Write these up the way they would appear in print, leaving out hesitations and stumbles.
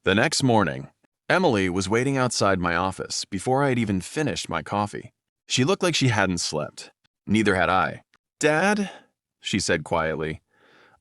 The next morning, Emily was waiting outside my office before I had even finished my coffee. She looked like she hadn't slept. Neither had I. "Dad," she said quietly,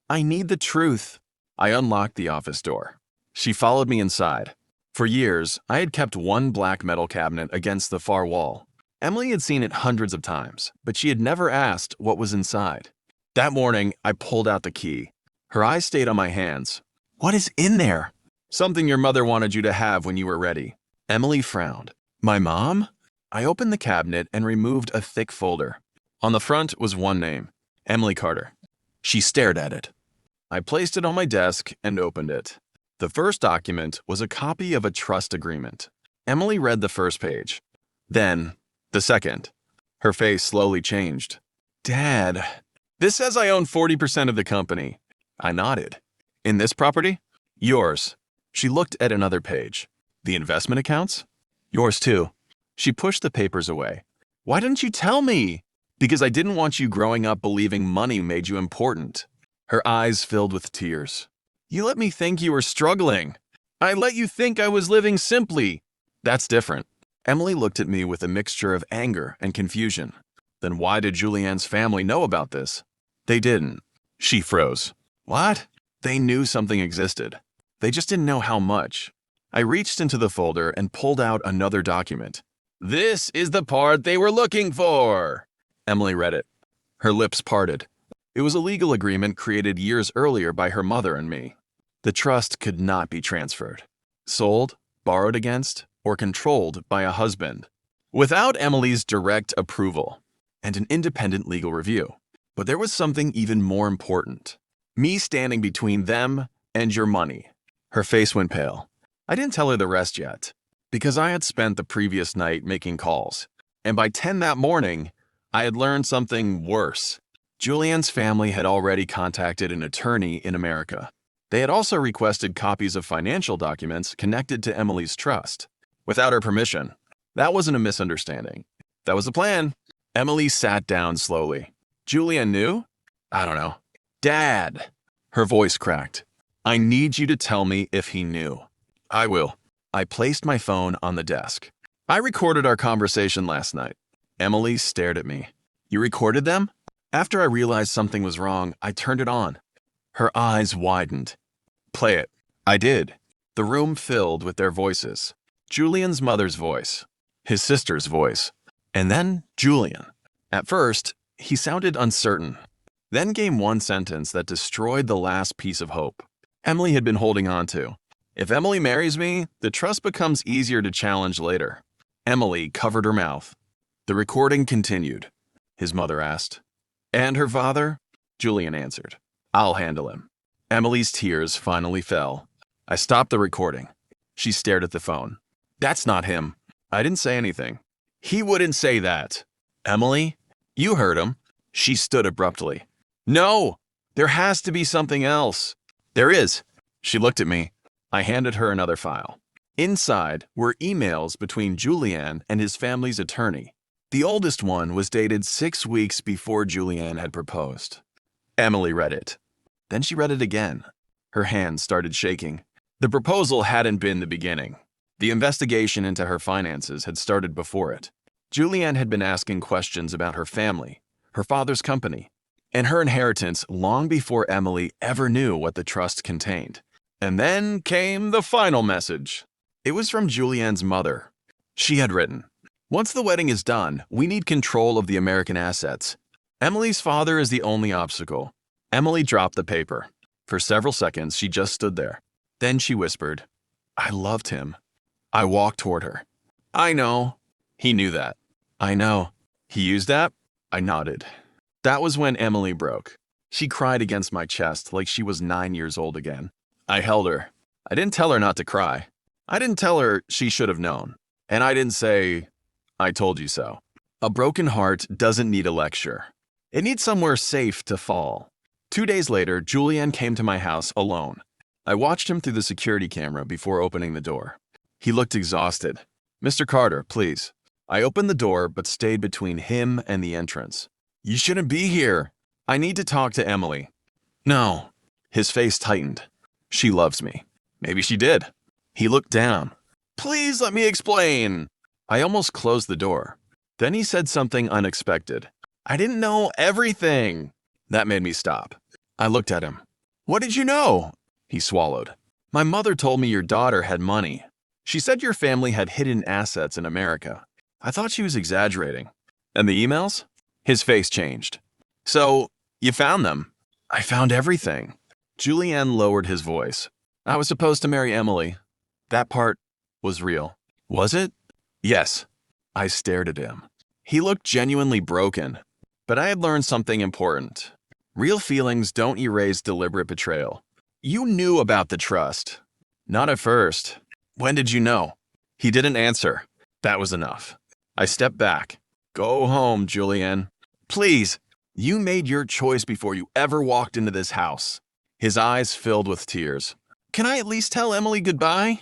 "I need the truth." I unlocked the office door. She followed me inside. For years, I had kept one black metal cabinet against the far wall. Emily had seen it hundreds of times, but she had never asked what was inside. That morning, I pulled out the key. Her eyes stayed on my hands. "What is in there?" "Something your mother wanted you to have when you were ready." Emily frowned. "My mom?" I opened the cabinet and removed a thick folder. On the front was one name, Emily Carter. She stared at it. I placed it on my desk and opened it. The first document was a copy of a trust agreement. Emily read the first page. Then, the second. Her face slowly changed. "Dad, this says I own 40% of the company." I nodded. "In this property?" "Yours." She looked at another page. "The investment accounts?" "Yours too." She pushed the papers away. "Why didn't you tell me?" "Because I didn't want you growing up believing money made you important." Her eyes filled with tears. "You let me think you were struggling. I let you think I was living simply." "That's different." Emily looked at me with a mixture of anger and confusion. "Then why did Julianne's family know about this?" "They didn't." She froze. "What?" "They knew something existed. They just didn't know how much." I reached into the folder and pulled out another document. "This is the part they were looking for." Emily read it. Her lips parted. It was a legal agreement created years earlier by her mother and me. The trust could not be transferred, sold, borrowed against, or controlled by a husband, without Emily's direct approval and an independent legal review. But there was something even more important. Me standing between them and your money. Her face went pale. I didn't tell her the rest yet, because I had spent the previous night making calls, and by 10 that morning, I had learned something worse. Julianne's family had already contacted an attorney in America. They had also requested copies of financial documents connected to Emily's trust, without her permission. That wasn't a misunderstanding. That was the plan. Emily sat down slowly. "Julianne knew?" "I don't know." "Dad!" Her voice cracked. "I need you to tell me if he knew." "I will." I placed my phone on the desk. "I recorded our conversation last night." Emily stared at me. "You recorded them?" After I realized something was wrong, I turned it on. Her eyes widened. "Play it." I did. The room filled with their voices. Julian's mother's voice, his sister's voice, and then Julian. At first, he sounded uncertain. Then came one sentence that destroyed the last piece of hope Emily had been holding on to. "If Emily marries me, the trust becomes easier to challenge later." Emily covered her mouth. The recording continued. His mother asked. "And her father?" Julian answered. "I'll handle him." Emily's tears finally fell. I stopped the recording. She stared at the phone. "That's not him." I didn't say anything. "He wouldn't say that." "Emily, you heard him." She stood abruptly. "No, there has to be something else." "There is." She looked at me. I handed her another file. Inside were emails between Julianne and his family's attorney. The oldest one was dated 6 weeks before Julianne had proposed. Emily read it. Then she read it again. Her hands started shaking. The proposal hadn't been the beginning. The investigation into her finances had started before it. Julianne had been asking questions about her family, her father's company, and her inheritance long before Emily ever knew what the trust contained. And then came the final message. It was from Julianne's mother. She had written, "Once the wedding is done, we need control of the American assets. Emily's father is the only obstacle." Emily dropped the paper. For several seconds, she just stood there. Then she whispered, "I loved him." I walked toward her. "I know." He knew that. "I know." He used that? I nodded. That was when Emily broke. She cried against my chest like she was 9 years old again. I held her. I didn't tell her not to cry. I didn't tell her she should have known. And I didn't say, "I told you so." A broken heart doesn't need a lecture. It needs somewhere safe to fall. 2 days later, Julian came to my house alone. I watched him through the security camera before opening the door. He looked exhausted. "Mr. Carter, please." I opened the door but stayed between him and the entrance. "You shouldn't be here. I need to talk to Emily." "No." His face tightened. "She loves me." Maybe she did. He looked down. Please let me explain. I almost closed the door. Then he said something unexpected. I didn't know everything. That made me stop. I looked at him. What did you know? He swallowed. My mother told me your daughter had money. She said your family had hidden assets in America. I thought she was exaggerating. And the emails? His face changed. So, you found them? I found everything. Julian lowered his voice. I was supposed to marry Emily. That part was real. Was it? Yes. I stared at him. He looked genuinely broken. But I had learned something important. Real feelings don't erase deliberate betrayal. You knew about the trust. Not at first. When did you know? He didn't answer. That was enough. I stepped back. Go home, Julian. Please. You made your choice before you ever walked into this house. His eyes filled with tears. Can I at least tell Emily goodbye?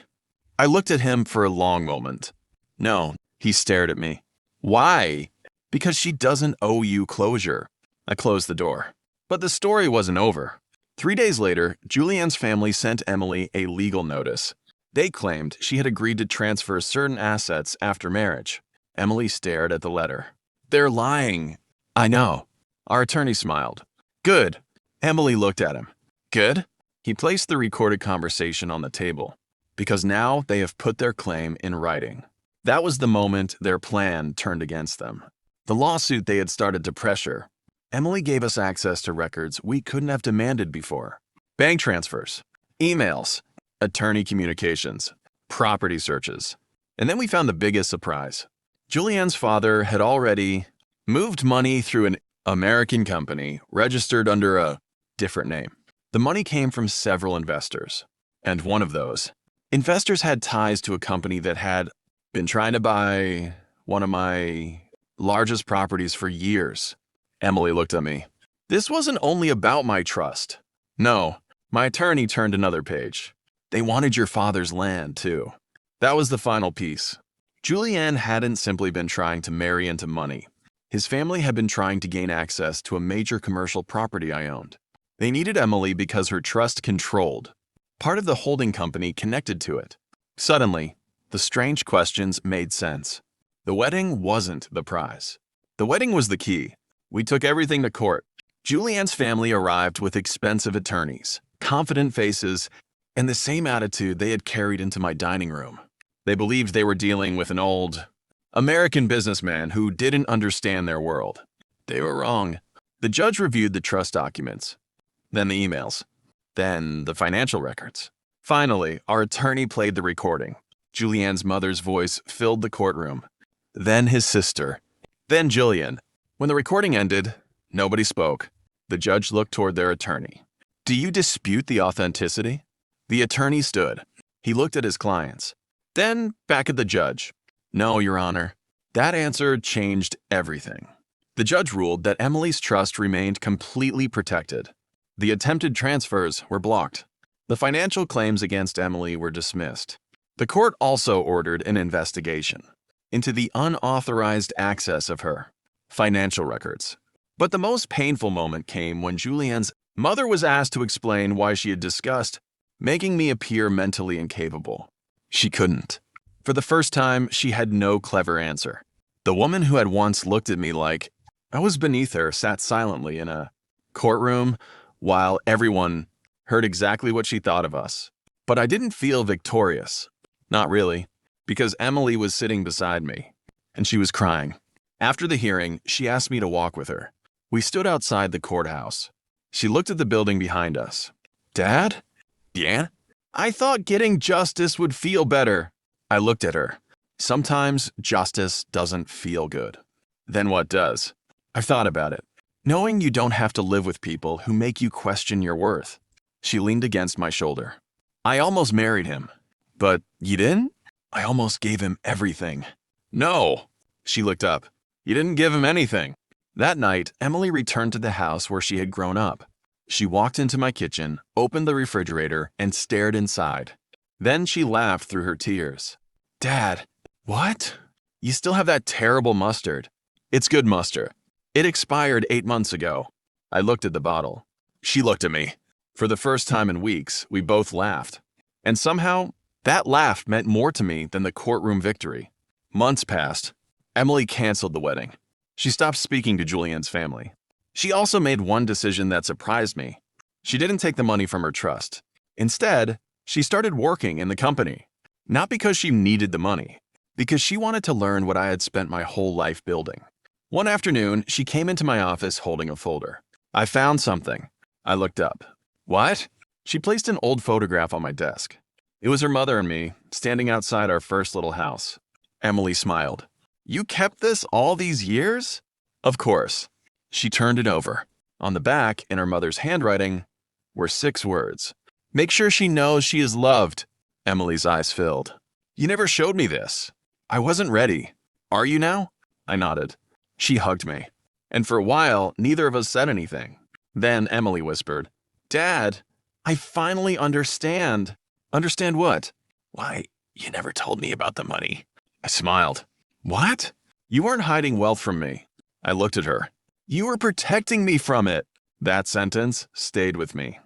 I looked at him for a long moment. No, he stared at me. Why? Because she doesn't owe you closure. I closed the door. But the story wasn't over. 3 days later, Julian's family sent Emily a legal notice. They claimed she had agreed to transfer certain assets after marriage. Emily stared at the letter. They're lying. I know. Our attorney smiled. Good. Emily looked at him. Good? He placed the recorded conversation on the table. Because now they have put their claim in writing. That was the moment their plan turned against them. The lawsuit they had started to pressure. Emily gave us access to records we couldn't have demanded before. Bank transfers, emails, attorney communications, property searches. And then we found the biggest surprise. Julian's father had already moved money through an American company registered under a different name. The money came from several investors. And one of those investors had ties to a company that had been trying to buy one of my largest properties for years. Emily looked at me. This wasn't only about my trust. No, my attorney turned another page. They wanted your father's land, too. That was the final piece. Julian hadn't simply been trying to marry into money. His family had been trying to gain access to a major commercial property I owned. They needed Emily because her trust controlled. Part of the holding company connected to it. Suddenly, the strange questions made sense. The wedding wasn't the prize. The wedding was the key. We took everything to court. Julian's family arrived with expensive attorneys, confident faces, and the same attitude they had carried into my dining room. They believed they were dealing with an old American businessman who didn't understand their world. They were wrong. The judge reviewed the trust documents, then the emails, then the financial records. Finally, our attorney played the recording. Julian's mother's voice filled the courtroom. Then his sister. Then Julian. When the recording ended, nobody spoke. The judge looked toward their attorney. Do you dispute the authenticity? The attorney stood. He looked at his clients. Then back at the judge. No, Your Honor. That answer changed everything. The judge ruled that Emily's trust remained completely protected. The attempted transfers were blocked. The financial claims against Emily were dismissed. The court also ordered an investigation into the unauthorized access of her financial records. But the most painful moment came when Julian's mother was asked to explain why she had discussed making me appear mentally incapable. She couldn't. For the first time, she had no clever answer. The woman who had once looked at me like I was beneath her sat silently in a courtroom while everyone heard exactly what she thought of us. But I didn't feel victorious. Not really, because Emily was sitting beside me, and she was crying. After the hearing, she asked me to walk with her. We stood outside the courthouse. She looked at the building behind us. Dad? Yeah? I thought getting justice would feel better. I looked at her. Sometimes justice doesn't feel good. Then what does? I've thought about it. Knowing you don't have to live with people who make you question your worth. She leaned against my shoulder. I almost married him. But you didn't? I almost gave him everything. No. She looked up. You didn't give him anything. That night, Emily returned to the house where she had grown up. She walked into my kitchen, opened the refrigerator, and stared inside. Then she laughed through her tears. Dad, what? You still have that terrible mustard. It's good mustard. It expired 8 months ago. I looked at the bottle. She looked at me. For the first time in weeks, we both laughed. And somehow, That laugh meant more to me than the courtroom victory. Months passed. Emily canceled the wedding. She stopped speaking to Julianne's family. She also made one decision that surprised me. She didn't take the money from her trust. Instead, she started working in the company. Not because she needed the money, because she wanted to learn what I had spent my whole life building. One afternoon, she came into my office holding a folder. I found something. I looked up. What? She placed an old photograph on my desk. It was her mother and me, standing outside our first little house. Emily smiled. You kept this all these years? Of course. She turned it over. On the back, in her mother's handwriting, were 6 words. Make sure she knows she is loved. Emily's eyes filled. You never showed me this. I wasn't ready. Are you now? I nodded. She hugged me. And for a while, neither of us said anything. Then Emily whispered, Dad, I finally understand. Understand what? Why, you never told me about the money. I smiled. What? You weren't hiding wealth from me. I looked at her. You were protecting me from it. That sentence stayed with me.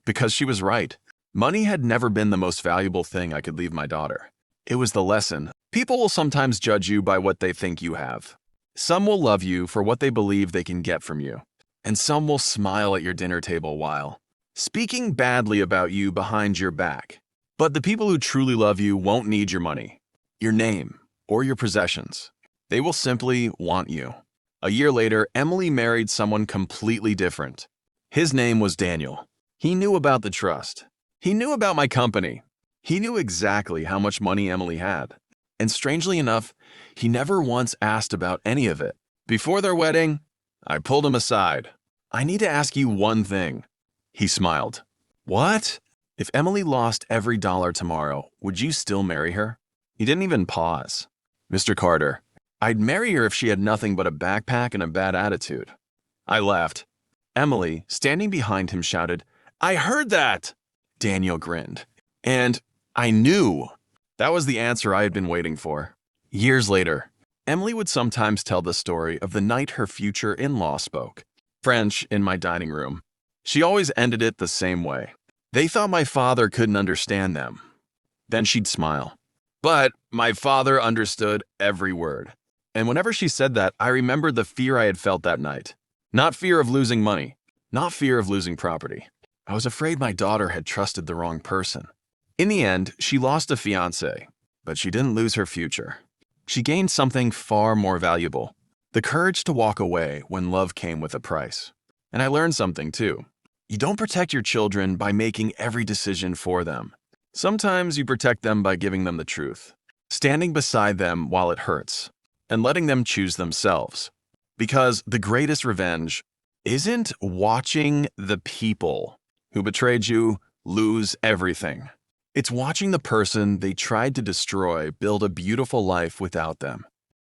Because she was right. Money had never been the most valuable thing I could leave my daughter. It was the lesson. People will sometimes judge you by what they think you have. Some will love you for what they believe they can get from you. And some will smile at your dinner table while speaking badly about you behind your back. But the people who truly love you won't need your money, your name, or your possessions. They will simply want you. A year later, Emily married someone completely different. His name was Daniel. He knew about the trust. He knew about my company. He knew exactly how much money Emily had. And strangely enough, he never once asked about any of it. Before their wedding, I pulled him aside. I need to ask you one thing. He smiled. What? If Emily lost every dollar tomorrow, would you still marry her? He didn't even pause. Mr. Carter, I'd marry her if she had nothing but a backpack and a bad attitude. I laughed. Emily, standing behind him, shouted, I heard that! Daniel grinned. And I knew. That was the answer I had been waiting for. Years later, Emily would sometimes tell the story of the night her future in-law spoke. French in my dining room. She always ended it the same way. They thought my father couldn't understand them. Then she'd smile. But my father understood every word. And whenever she said that, I remembered the fear I had felt that night. Not fear of losing money. Not fear of losing property. I was afraid my daughter had trusted the wrong person. In the end, she lost a fiancé, but she didn't lose her future. She gained something far more valuable. The courage to walk away when love came with a price. And I learned something too. You don't protect your children by making every decision for them. Sometimes you protect them by giving them the truth, standing beside them while it hurts, and letting them choose themselves. Because the greatest revenge isn't watching the people who betrayed you lose everything. It's watching the person they tried to destroy build a beautiful life without them.